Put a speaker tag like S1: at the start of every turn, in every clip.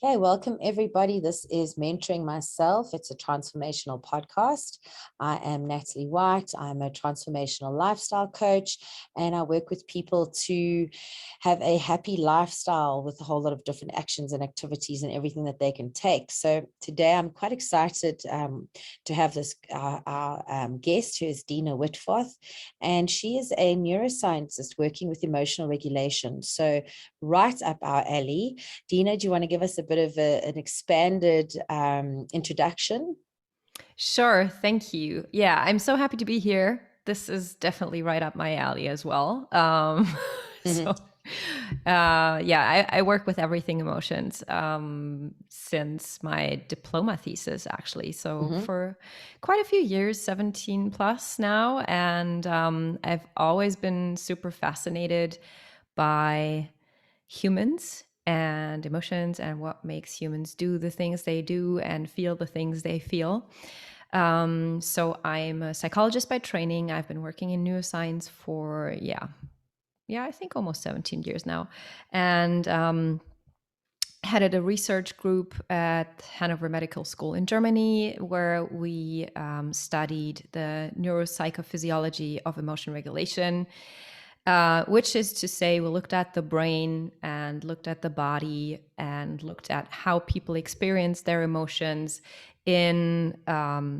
S1: Okay, welcome everybody. This is Mentoring Myself. It's a transformational podcast. I am Natalie Whyte. I'm a transformational lifestyle coach, and I work with people to have a happy lifestyle with a whole lot of different actions and activities and everything that they can take. So today I'm quite excited to have this our guest, who is Dina Wittfoth, and she is a neuroscientist working with emotional regulation. So right up our alley. Dina, do you want to give us a bit of an expanded introduction?
S2: Sure. Thank you. Yeah, I'm so happy to be here. This is definitely right up my alley as well. So, I work with everything emotions since my diploma thesis, actually. So for quite a few years, 17 plus now. And I've always been super fascinated by humans and emotions and what makes humans do the things they do and feel the things they feel. So I'm a psychologist by training. I've been working in neuroscience for, I think almost 17 years now. And headed a research group at Hanover Medical School in Germany, where we studied the neuropsycho-physiology of emotion regulation. Which is to say, we looked at the brain and looked at the body and looked at how people experience their emotions in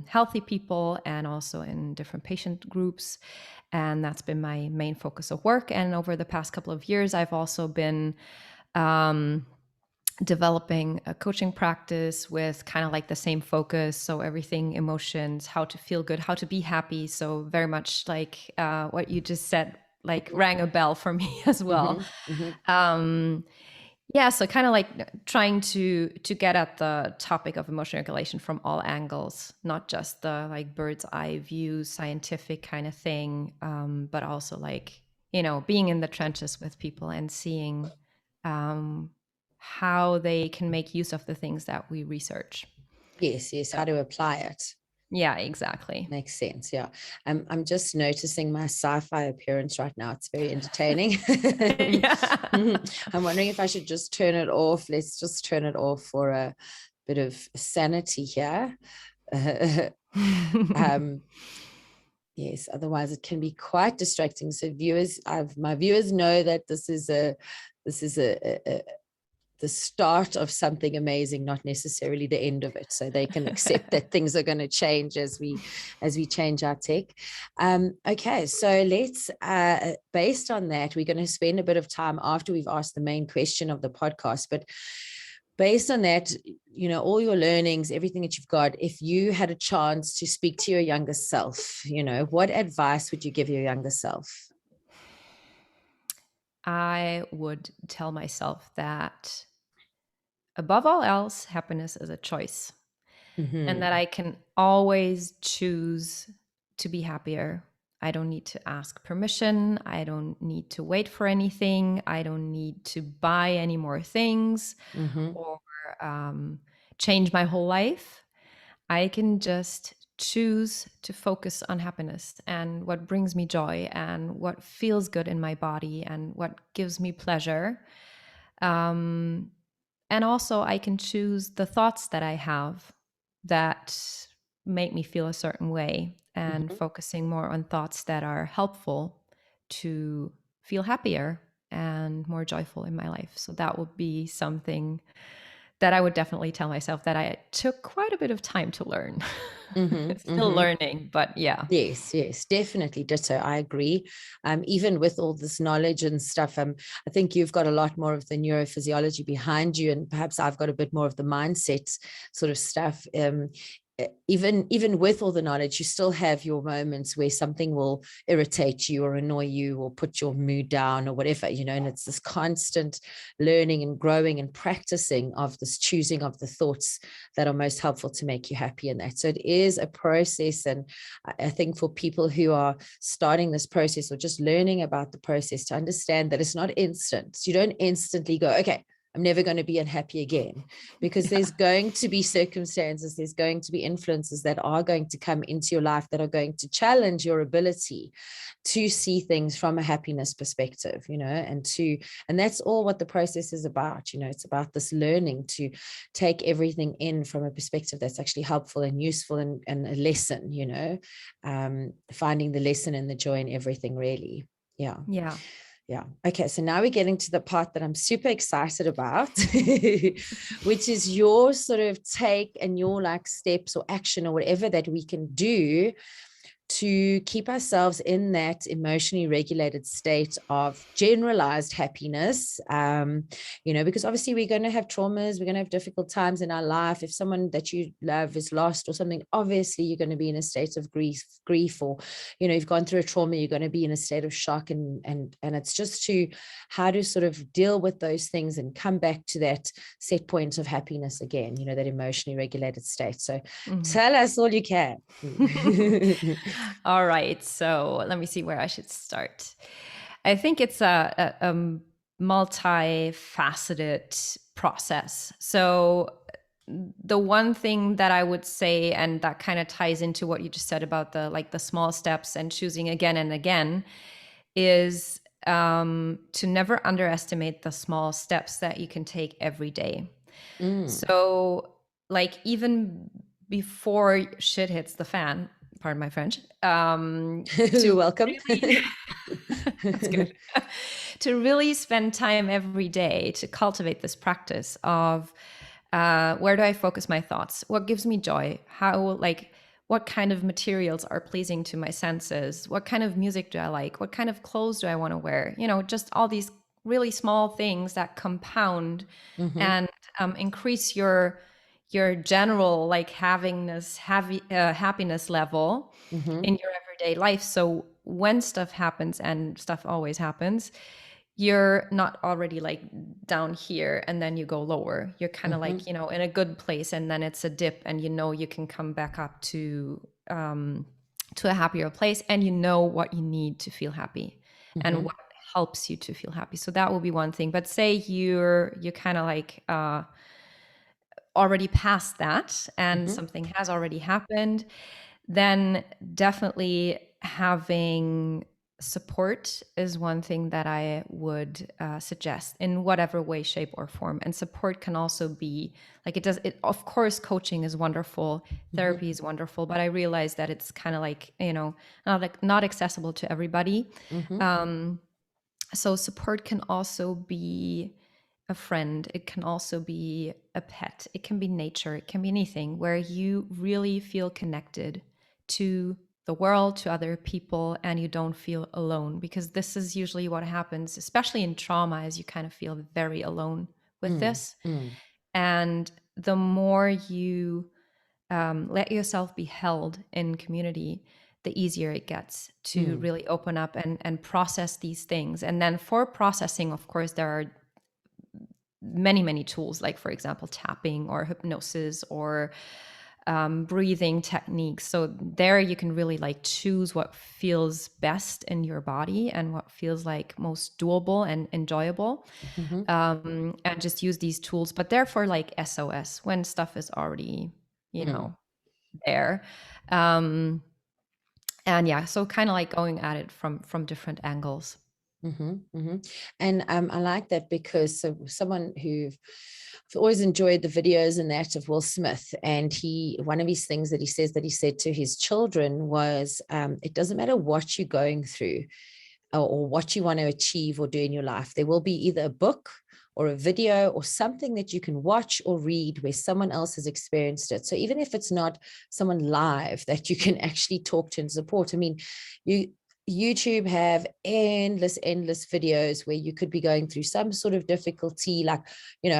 S2: healthy people and also in different patient groups. And that's been my main focus of work. And over the past couple of years, I've also been developing a coaching practice with kind of like the same focus. So everything emotions, how to feel good, how to be happy. So very much like what you just said, like rang a bell for me as well. So kind of like trying to get at the topic of emotion regulation from all angles, not just the like bird's eye view scientific kind of thing, but also like, being in the trenches with people and seeing how they can make use of the things that we research.
S1: Yes, how to apply it.
S2: Yeah, exactly.
S1: Makes sense. Yeah. I'm just noticing my sci-fi appearance right now. It's very entertaining. I'm wondering if I should just turn it off. Let's just turn it off for a bit of sanity here. Yes, otherwise it can be quite distracting. So my viewers know that this is the start of something amazing, not necessarily the end of it. So they can accept that things are going to change as we change our tech. Okay, so let's, based on that, we're going to spend a bit of time after we've asked the main question of the podcast, but based on that, all your learnings, everything that you've got, if you had a chance to speak to your younger self, what advice would you give your younger self?
S2: I would tell myself that above all else, happiness is a choice. And that I can always choose to be happier. I don't need to ask permission. I don't need to wait for anything. I don't need to buy any more things or change my whole life. I can just choose to focus on happiness and what brings me joy and what feels good in my body and what gives me pleasure. And also I can choose the thoughts that I have that make me feel a certain way and focusing more on thoughts that are helpful to feel happier and more joyful in my life. So that would be something that I would definitely tell myself that I took quite a bit of time to learn. Still learning, but yeah.
S1: Yes, definitely. Ditto. I agree. Even with all this knowledge and stuff, I think you've got a lot more of the neurophysiology behind you, and perhaps I've got a bit more of the mindset sort of stuff. Even with all the knowledge, you still have your moments where something will irritate you or annoy you or put your mood down or whatever, and it's this constant learning and growing and practicing of this choosing of the thoughts that are most helpful to make you happy in that. So it is a process. And I think for people who are starting this process or just learning about the process, to understand that it's not instant. You don't instantly go, okay, I'm never going to be unhappy again, because there's going to be circumstances, there's going to be influences that are going to come into your life that are going to challenge your ability to see things from a happiness perspective, and that's all what the process is about. It's about this learning to take everything in from a perspective that's actually helpful and useful, and a lesson, finding the lesson and the joy in everything, really. Yeah. Yeah. Okay. So now we're getting to the part that I'm super excited about, which is your sort of take and your like steps or action or whatever that we can do to keep ourselves in that emotionally regulated state of generalized happiness, because obviously we're going to have traumas, we're going to have difficult times in our life. If someone that you love is lost or something, obviously you're going to be in a state of grief, or, you've gone through a trauma, you're going to be in a state of shock, and it's just how to sort of deal with those things and come back to that set point of happiness again, that emotionally regulated state. So tell us all you can.
S2: All right. So let me see where I should start. I think it's a multifaceted process. So the one thing that I would say, and that kind of ties into what you just said about the small steps and choosing again and again, is to never underestimate the small steps that you can take every day. So like even before shit hits the fan, pardon my French,
S1: to welcome.
S2: Really, that's good. To really spend time every day to cultivate this practice of where do I focus my thoughts? What gives me joy? What kind of materials are pleasing to my senses? What kind of music do I like? What kind of clothes do I want to wear? Just all these really small things that compound and increase your general happiness level in your everyday life. So when stuff happens, and stuff always happens, you're not already like down here and then you go lower. You're kind of like, in a good place, and then it's a dip, and you can come back up to a happier place, and what you need to feel happy and what helps you to feel happy. So that will be one thing. But say you're kind of like already past that, and something has already happened, then definitely having support is one thing that I would suggest in whatever way, shape, or form. And support can also be like of course, coaching is wonderful, therapy is wonderful, but I realize that it's kind of like, not accessible to everybody. So support can also be a friend. It can also be a pet. It can be nature. It can be anything where you really feel connected to the world, to other people, and you don't feel alone, because this is usually what happens, especially in trauma, is you kind of feel very alone with this. And the more you let yourself be held in community, the easier it gets to really open up and process these things. And then for processing, of course, there are many, many tools, like, for example, tapping or hypnosis or breathing techniques. So there you can really like choose what feels best in your body and what feels like most doable and enjoyable, and just use these tools. But they're for like SOS, when stuff is already, there. And yeah, so kind of like going at it from different angles.
S1: And I like that, because someone who've always enjoyed the videos and that of Will Smith, and one of his things that he said to his children was, it doesn't matter what you're going through or what you want to achieve or do in your life, there will be either a book or a video or something that you can watch or read where someone else has experienced it. So even if it's not someone live that you can actually talk to and support, I mean, YouTube have endless videos where you could be going through some sort of difficulty, like,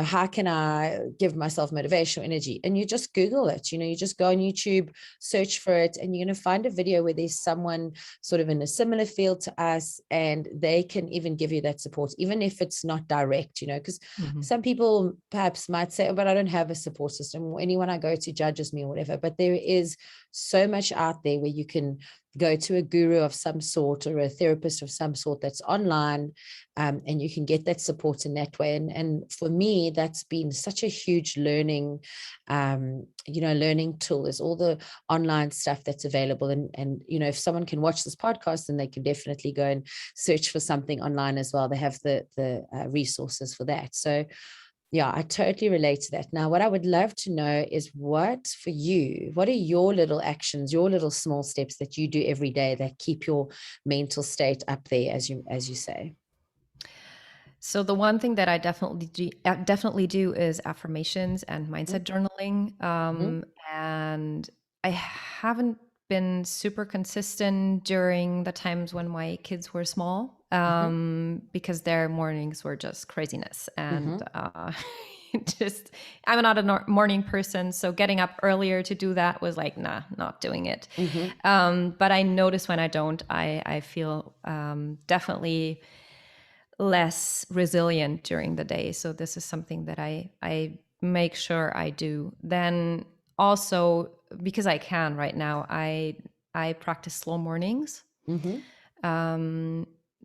S1: how can I give myself motivation or energy? And you just Google it, you just go on YouTube, search for it, and you're going to find a video where there's someone sort of in a similar field to us, and they can even give you that support, even if it's not direct, because some people perhaps might say, oh, but I don't have a support system, or anyone I go to judges me or whatever. But there is so much out there where you can go to a guru of some sort or a therapist of some sort that's online, and you can get that support in that way. And for me, that's been such a huge learning, learning tool, is all the online stuff that's available. And if someone can watch this podcast, then they can definitely go and search for something online as well. They have the resources for that. So yeah, I totally relate to that. Now, what I would love to know is, what are your little actions, your little small steps that you do every day that keep your mental state up there, as you say?
S2: So the one thing that I definitely do is affirmations and mindset journaling. And I haven't been super consistent during the times when my kids were small, because their mornings were just craziness. And just, I'm not a morning person, so getting up earlier to do that was like, nah, not doing it. But I notice when I don't, I feel definitely less resilient during the day. So this is something that I make sure I do. Then also, because I can right now, I practice slow mornings.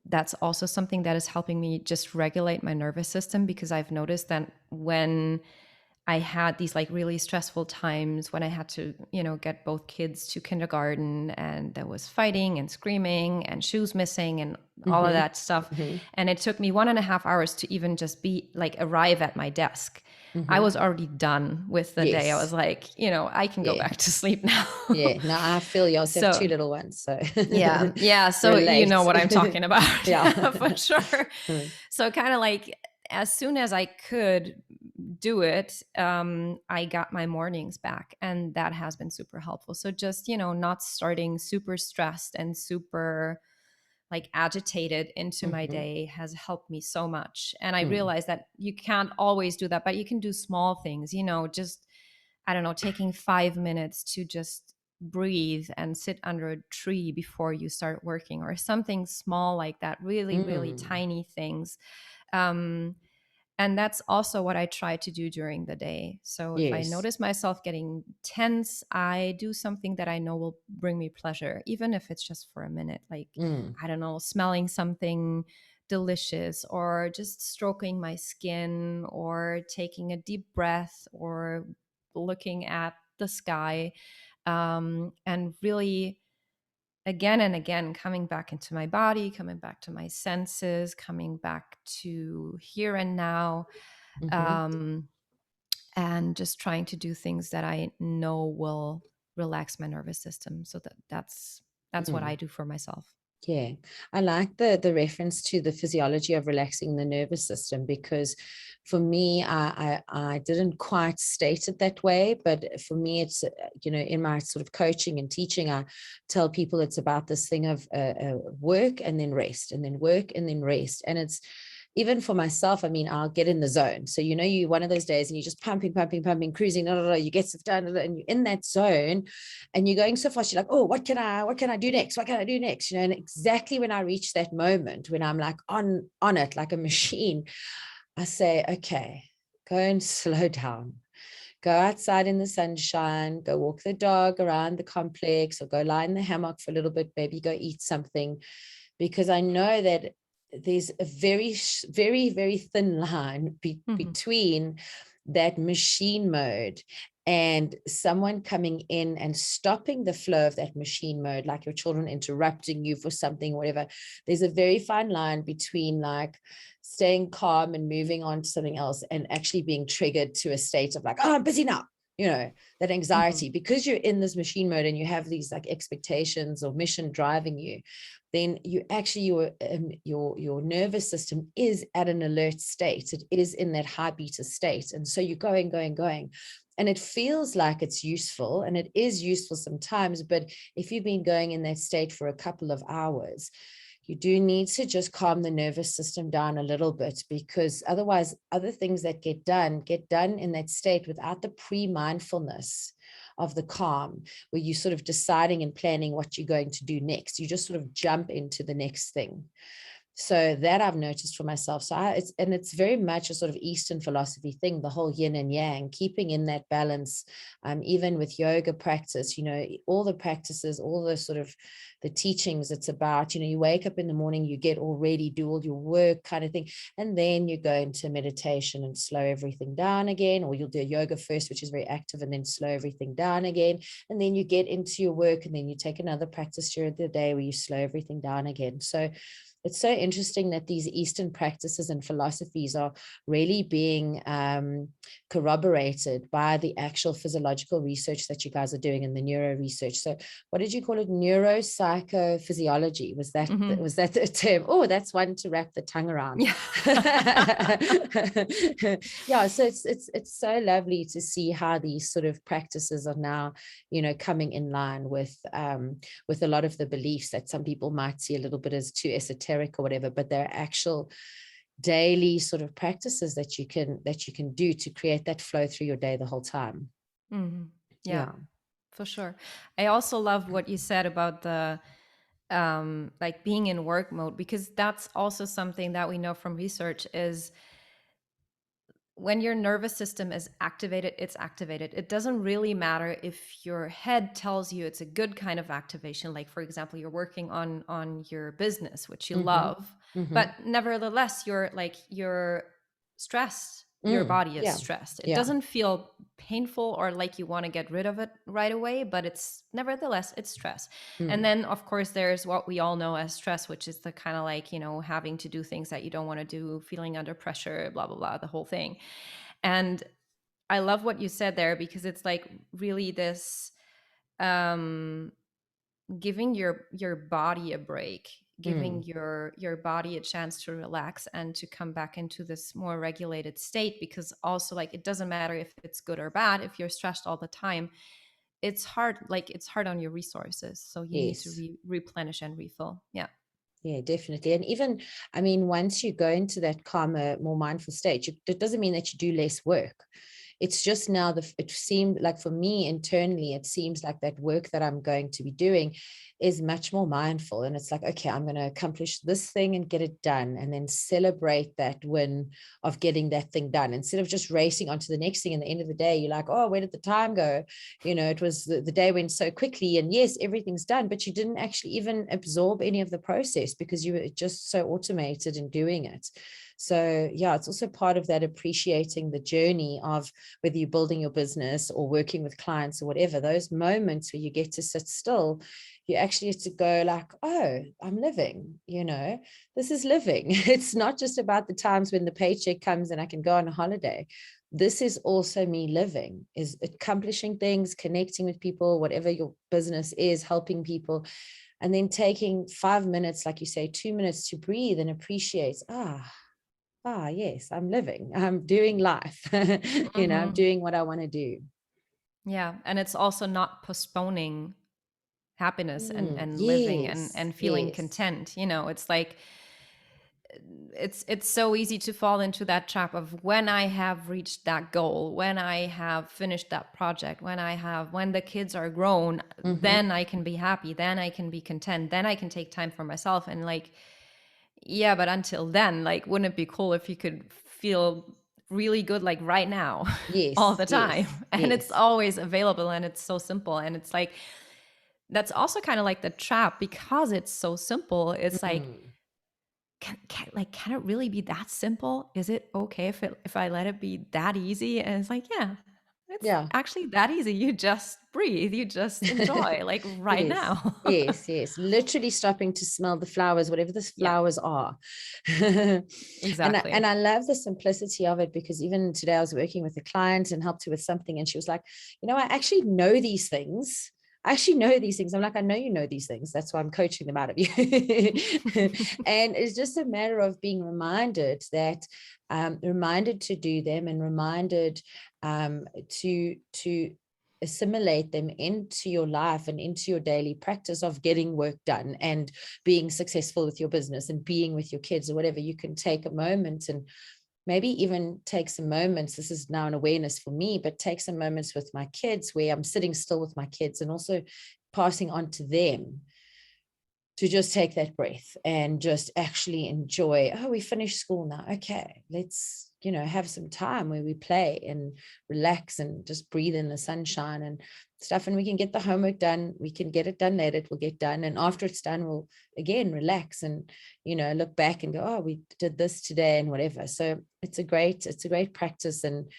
S2: That's also something that is helping me just regulate my nervous system, because I've noticed that when I had these like really stressful times when I had to, get both kids to kindergarten, and there was fighting and screaming and shoes missing and all of that stuff. And it took me 1.5 hours to even just arrive at my desk. I was already done with the day. I was like, I can go back to sleep now.
S1: Yeah. No, I feel you also have two
S2: So
S1: little ones. So
S2: yeah. So
S1: relate.
S2: you know what I'm talking about.
S1: Yeah.
S2: For sure. So kind of like, as soon as I could do it, I got my mornings back, and that has been super helpful. So just, not starting super stressed and super like agitated into my day has helped me so much. And I realized that you can't always do that, but you can do small things, just, I don't know, taking 5 minutes to just breathe and sit under a tree before you start working, or something small like that, really, really tiny things. And that's also what I try to do during the day. So if I notice myself getting tense, I do something that I know will bring me pleasure, even if it's just for a minute. Like, I don't know, smelling something delicious, or just stroking my skin, or taking a deep breath, or looking at the sky, and really, again and again, coming back into my body, coming back to my senses, coming back to here and now, and just trying to do things that I know will relax my nervous system. So that's what I do for myself.
S1: Yeah, I like the reference to the physiology of relaxing the nervous system, because for me, I didn't quite state it that way, but for me, it's, in my sort of coaching and teaching, I tell people it's about this thing of work and then rest, and then work and then rest. And it's, even for myself, I mean, I'll get in the zone. So, you one of those days and you're just pumping, cruising, you get stuff done, and you're in that zone and you're going so fast, you're like, oh, what can I do next? What can I do next? And exactly when I reach that moment, when I'm like on it, like a machine, I say, okay, go and slow down. Go outside in the sunshine, go walk the dog around the complex, or go lie in the hammock for a little bit, maybe go eat something, because I know that there's a very, very, very thin line between that machine mode and someone coming in and stopping the flow of that machine mode, like your children interrupting you for something, whatever. There's a very fine line between like staying calm and moving on to something else, and actually being triggered to a state of like, oh, I'm busy now. That anxiety, because you're in this machine mode and you have these like expectations or mission driving you, then you actually, your nervous system is at an alert state. It is in that high beta state. And so you're going. And it feels like it's useful, and it is useful sometimes. But if you've been going in that state for a couple of hours, you do need to just calm the nervous system down a little bit, because otherwise other things that get done in that state without the pre-mindfulness of the calm, where you're sort of deciding and planning what you're going to do next. You just sort of jump into the next thing. So that I've noticed for myself. So it's very much a sort of Eastern philosophy thing, the whole yin and yang, keeping in that balance. Even with yoga practice, all the practices, all the sort of the teachings, it's about, you wake up in the morning, you get all ready, do all your work kind of thing. And then you go into meditation and slow everything down again, or you'll do yoga first, which is very active, and then slow everything down again. And then you get into your work, and then you take another practice during the day where you slow everything down again. So it's so interesting that these Eastern practices and philosophies are really being corroborated by the actual physiological research that you guys are doing, and the neuro research. So what did you call it? Neuropsychophysiology. Was that the term? Oh, that's one to wrap the tongue around.
S2: Yeah.
S1: Yeah. So it's so lovely to see how these sort of practices are now, coming in line with a lot of the beliefs that some people might see a little bit as too esoteric or whatever, but they're actual daily sort of practices that you can do to create that flow through your day the whole time.
S2: Mm-hmm. Yeah, for sure. I also love what you said about the like being in work mode, because that's also something that we know from research is when your nervous system is activated, it's activated. It doesn't really matter if your head tells you it's a good kind of activation. Like, for example, you're working on your business, which you love, but nevertheless, you're stressed. Your body is stressed. It doesn't feel painful or like you want to get rid of it right away, but it's nevertheless, it's stress. And then, of course, there's what we all know as stress, which is the kind of like, having to do things that you don't want to do, feeling under pressure, blah, blah, blah, the whole thing. And I love what you said there, because it's like really this giving your body a break, giving your body a chance to relax and to come back into this more regulated state. Because also, like, it doesn't matter if it's good or bad, if you're stressed all the time, it's hard on your resources, so you need to replenish and refill.
S1: Yeah, definitely. And even, I mean, once you go into that calmer, more mindful state, it doesn't mean that you do less work. It's just now it seemed like, for me internally, it seems like that work that I'm going to be doing is much more mindful. And it's like, okay, I'm going to accomplish this thing and get it done, and then celebrate that win of getting that thing done, instead of just racing onto the next thing. And the end of the day, you're like, oh, where did the time go? It was the day went so quickly, and yes, everything's done, but you didn't actually even absorb any of the process because you were just so automated in doing it. So yeah, it's also part of that appreciating the journey of whether you're building your business or working with clients or whatever, those moments where you get to sit still, you actually have to go like, oh, I'm living, this is living. It's not just about the times when the paycheck comes and I can go on a holiday. This is also me living, is accomplishing things, connecting with people, whatever your business is, helping people. And then taking 5 minutes, like you say, 2 minutes to breathe and appreciate, yes, I'm living, I'm doing life, I'm doing what I want to do.
S2: Yeah. And it's also not postponing happiness and living and feeling content. It's like, it's so easy to fall into that trap of, when I have reached that goal, when I have finished that project, when the kids are grown, then I can be happy, then I can be content, then I can take time for myself. And like, yeah, but until then, like, wouldn't it be cool if you could feel really good, like right now, all the time? And it's always available, and it's so simple. And it's like, that's also kind of like the trap, because it's so simple. It's like, can it really be that simple? Is it okay if I let it be that easy? And it's like, yeah, it's actually that easy. You just breathe, you just enjoy, like right now.
S1: Yes. Literally stopping to smell the flowers, whatever the flowers are.
S2: Exactly.
S1: And I love the simplicity of it, because even today I was working with a client and helped her with something, and she was like, I actually know these things. I'm like, I know you know these things. That's why I'm coaching them out of you. And it's just a matter of being reminded to do them, and reminded to assimilate them into your life and into your daily practice of getting work done and being successful with your business and being with your kids or whatever. You can take a moment and maybe even take some moments. This is now an awareness for me, but take some moments with my kids where I'm sitting still with my kids and also passing on to them to just take that breath and just actually enjoy, oh, we finished school now. Okay, let's, have some time where we play and relax and just breathe in the sunshine and stuff. And we can get the homework done. We can get it done later. It will get done. And after it's done, we'll again relax and, look back and go, oh, we did this today and whatever. So it's a great practice and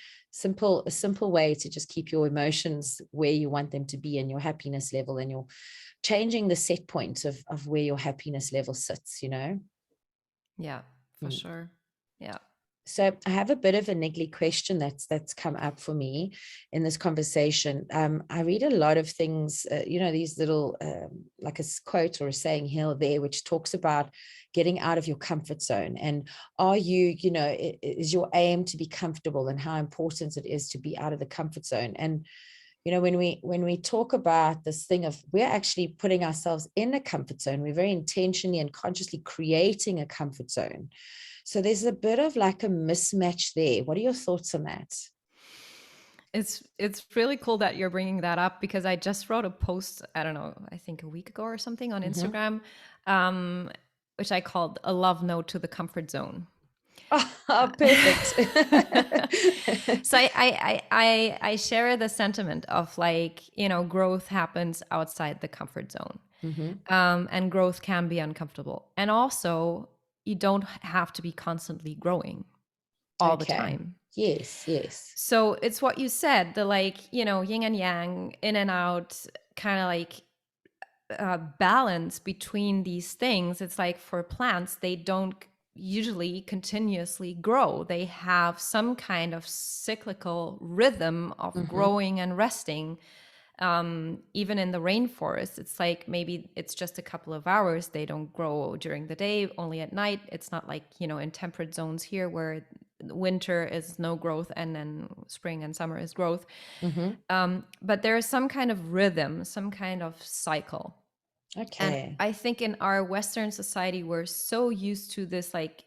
S1: a simple way to just keep your emotions where you want them to be and your happiness level, and your changing the set point of where your happiness level sits,
S2: Yeah, for sure. Yeah.
S1: So I have a bit of a niggly question that's come up for me in this conversation. I read a lot of things, these little, like a quote or a saying here or there, which talks about getting out of your comfort zone. And are you, is your aim to be comfortable, and how important it is to be out of the comfort zone? And when we talk about this thing of, we're actually putting ourselves in a comfort zone, we're very intentionally and consciously creating a comfort zone. So there's a bit of like a mismatch there. What are your thoughts on that?
S2: It's really cool that you're bringing that up, because I just wrote a post, I don't know, I think a week ago or something on Instagram, which I called a love note to the comfort zone.
S1: Oh, perfect.
S2: So I share the sentiment of like, growth happens outside the comfort zone. And growth can be uncomfortable. And also, you don't have to be constantly growing all the time.
S1: Yes.
S2: So it's what you said, the like, yin and yang, in and out, kind of like balance between these things. It's like for plants, they don't usually continuously grow. They have some kind of cyclical rhythm of growing and resting. Even in the rainforest, it's like maybe it's just a couple of hours. They don't grow during the day, only at night. It's not like, in temperate zones here where winter is no growth and then spring and summer is growth. But there is some kind of rhythm, some kind of cycle.
S1: Okay.
S2: And I think in our Western society, we're so used to this like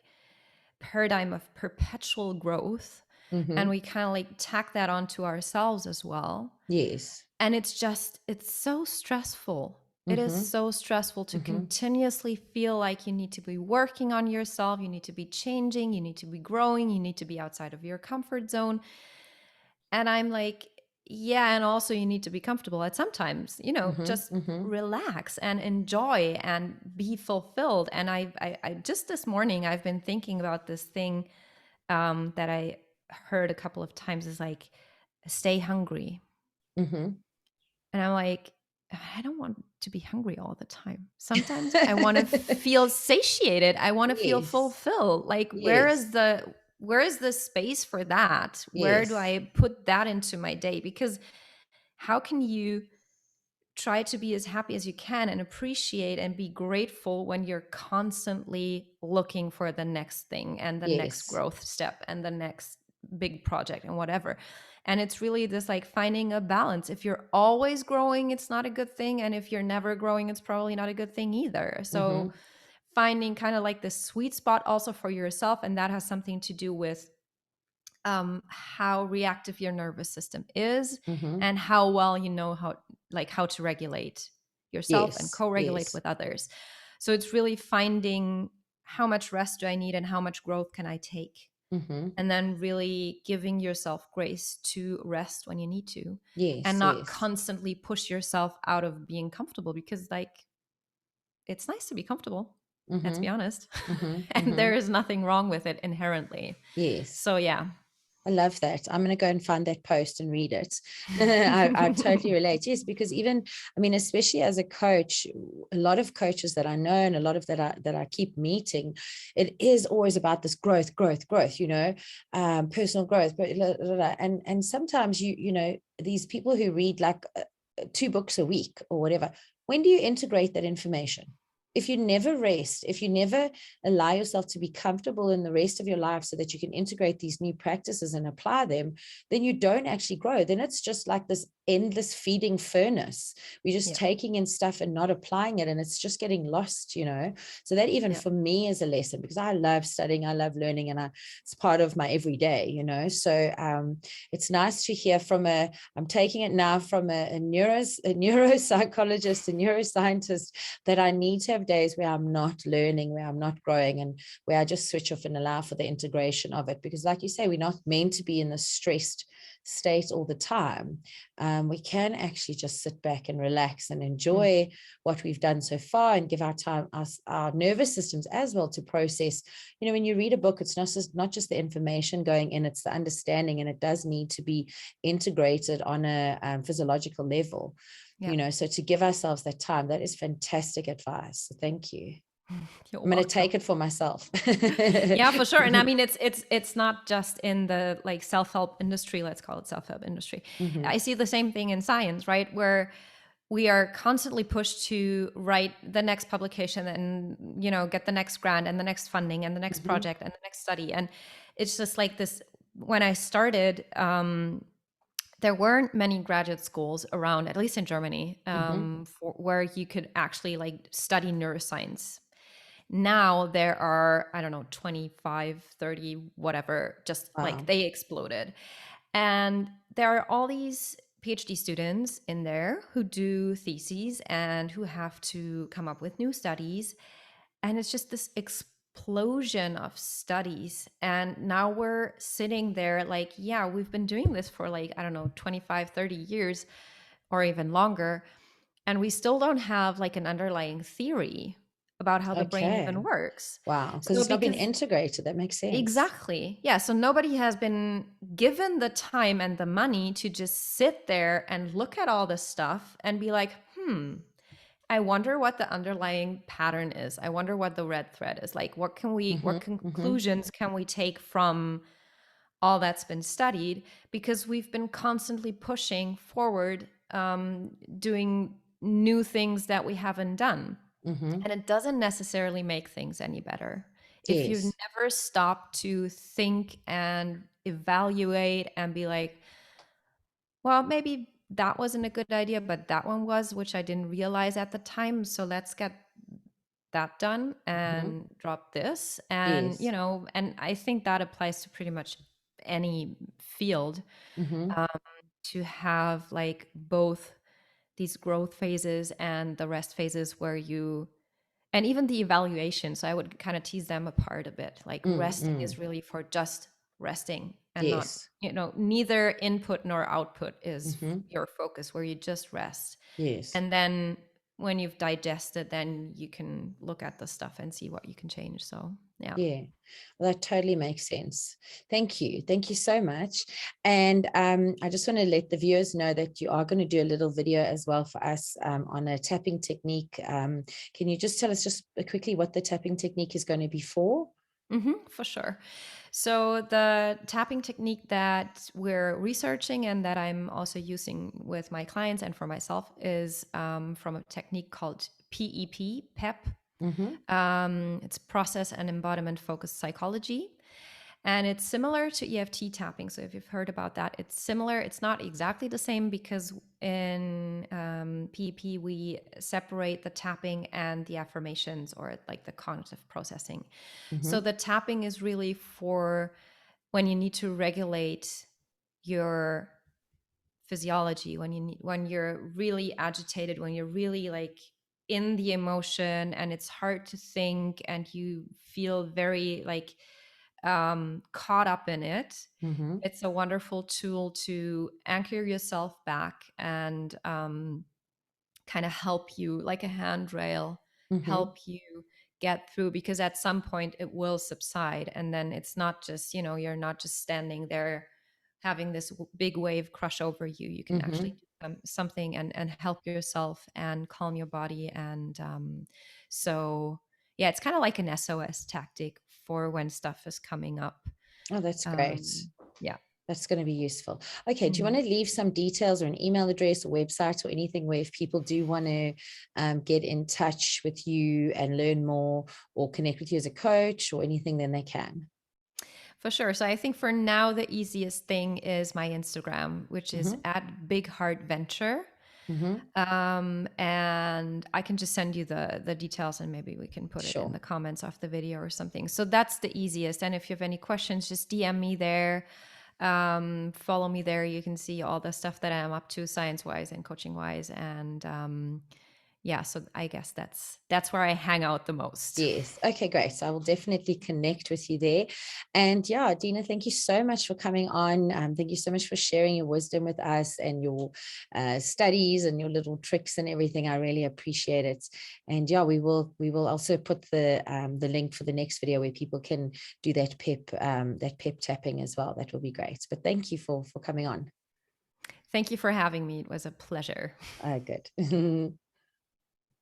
S2: paradigm of perpetual growth. And we kind of like tack that onto ourselves as well.
S1: Yes.
S2: And it's so stressful. It is so stressful to continuously feel like you need to be working on yourself. You need to be changing. You need to be growing. You need to be outside of your comfort zone. And I'm like, yeah. And also you need to be comfortable at sometimes, just relax and enjoy and be fulfilled. And I just this morning, I've been thinking about this thing that I heard a couple of times, is like, stay hungry. And I'm like, I don't want to be hungry all the time. Sometimes I want to feel satiated. I want to feel fulfilled. Like, where is the space for that? Where do I put that into my day? Because how can you try to be as happy as you can and appreciate and be grateful when you're constantly looking for the next thing and the next growth step and the next big project and whatever? And it's really this like finding a balance. If you're always growing, it's not a good thing. And if you're never growing, it's probably not a good thing either. So finding kind of like the sweet spot also for yourself. And that has something to do with how reactive your nervous system is and how well you know how to regulate yourself and co-regulate with others. So it's really finding, how much rest do I need and how much growth can I take? And then really giving yourself grace to rest when you need to, and not constantly push yourself out of being comfortable, because like, it's nice to be comfortable. Let's be honest. And there is nothing wrong with it inherently. So yeah.
S1: I love that. I'm going to go and find that post and read it. I totally relate. Yes, because even, especially as a coach, a lot of coaches that I know and a lot of that I keep meeting, it is always about this growth, personal growth. And sometimes these people who read like 2 books a week or whatever, when do you integrate that information? If you never rest, if you never allow yourself to be comfortable in the rest of your life so that you can integrate these new practices and apply them, then you don't actually grow. Then it's just like this endless feeding furnace. We're just taking in stuff and not applying it, and it's just getting lost, So that even for me is a lesson, because I love studying, I love learning, and it's part of my everyday, So it's nice to hear from I'm taking it now from a neuropsychologist, a neuroscientist, that I need to have have days where I'm not learning, where I'm not growing, and where I just switch off and allow for the integration of it. Because like you say, we're not meant to be in the stressed state all the time. We can actually just sit back and relax and enjoy what we've done so far, and give our time, our nervous systems as well, to process. When you read a book, it's not just the information going in, it's the understanding, and it does need to be integrated on a physiological level. So to give ourselves that time, that is fantastic advice. So thank you.
S2: You're
S1: I'm going to
S2: welcome.
S1: take it for myself.
S2: Yeah, for sure. And I mean, it's not just in the like self-help industry, let's call it self-help industry. I see the same thing in science, right? Where we are constantly pushed to write the next publication and, get the next grant and the next funding and the next project and the next study. And it's just like this, when I started, there weren't many graduate schools around, at least in Germany, where you could actually like study neuroscience. Now there are, I don't know, 25, 30, whatever, just like they exploded. And there are all these PhD students in there who do theses and who have to come up with new studies. And it's just this explosion of studies. And now we're sitting there like, yeah, we've been doing this for like, I don't know, 25, 30 years or even longer. And we still don't have like an underlying theory about how the brain even works.
S1: Wow. Because it's not been integrated. That makes sense.
S2: Exactly. Yeah. So nobody has been given the time and the money to just sit there and look at all this stuff and be like, I wonder what the underlying pattern is. I wonder what the red thread is. Like, what conclusions can we take from all that's been studied? Because we've been constantly pushing forward, doing new things that we haven't done. And it doesn't necessarily make things any better. If you never stop to think and evaluate and be like, well, maybe that wasn't a good idea, but that one was, which I didn't realize at the time. So let's get that done and drop this. And, and I think that applies to pretty much any field, to have like both these growth phases and the rest phases where and even the evaluation. So I would kind of tease them apart a bit. Like resting is really for just resting and not, neither input nor output is your focus, where you just rest. And then when you've digested, then you can look at the stuff and see what you can change. So
S1: yeah, well, that totally makes sense. Thank you so much. And I just want to let the viewers know that you are going to do a little video as well for us on a tapping technique. Can you just tell us just quickly what the tapping technique is going to be for?
S2: For sure. So the tapping technique that we're researching and that I'm also using with my clients and for myself is from a technique called PEP. It's process and embodiment focused psychology. And it's similar to EFT tapping. So if you've heard about that, it's similar. It's not exactly the same, because in PEP, we separate the tapping and the affirmations, or like the cognitive processing. So the tapping is really for when you need to regulate your physiology, when you're really agitated, when you're really like in the emotion and it's hard to think and you feel very like caught up in it. It's a wonderful tool to anchor yourself back and kind of help you, like a handrail, help you get through, because at some point it will subside. And then it's not just, you're not just standing there having this big wave crush over you. You can actually do something and help yourself and calm your body. And so, yeah, it's kind of like an SOS tactic for when stuff is coming up.
S1: Oh, that's great.
S2: Yeah.
S1: That's going to be useful. Okay. Do you want to leave some details or an email address or website or anything where if people do want to get in touch with you and learn more or connect with you as a coach or anything, then they can?
S2: For sure. So I think for now, the easiest thing is my Instagram, which is at Big Heart Venture. And I can just send you the details and maybe we can put it in the comments of the video or something. So that's the easiest. And if you have any questions, just DM me there. Follow me there. You can see all the stuff that I'm up to science-wise and coaching-wise. And yeah, so I guess that's where I hang out the most.
S1: Yes. Okay, great. So I will definitely connect with you there. And yeah, Dina, thank you so much for coming on. Thank you so much for sharing your wisdom with us and your studies and your little tricks and everything. I really appreciate it. And yeah, we will also put the link for the next video where people can do that pep tapping as well. That will be great. But thank you for coming on.
S2: Thank you for having me. It was a pleasure.
S1: Good.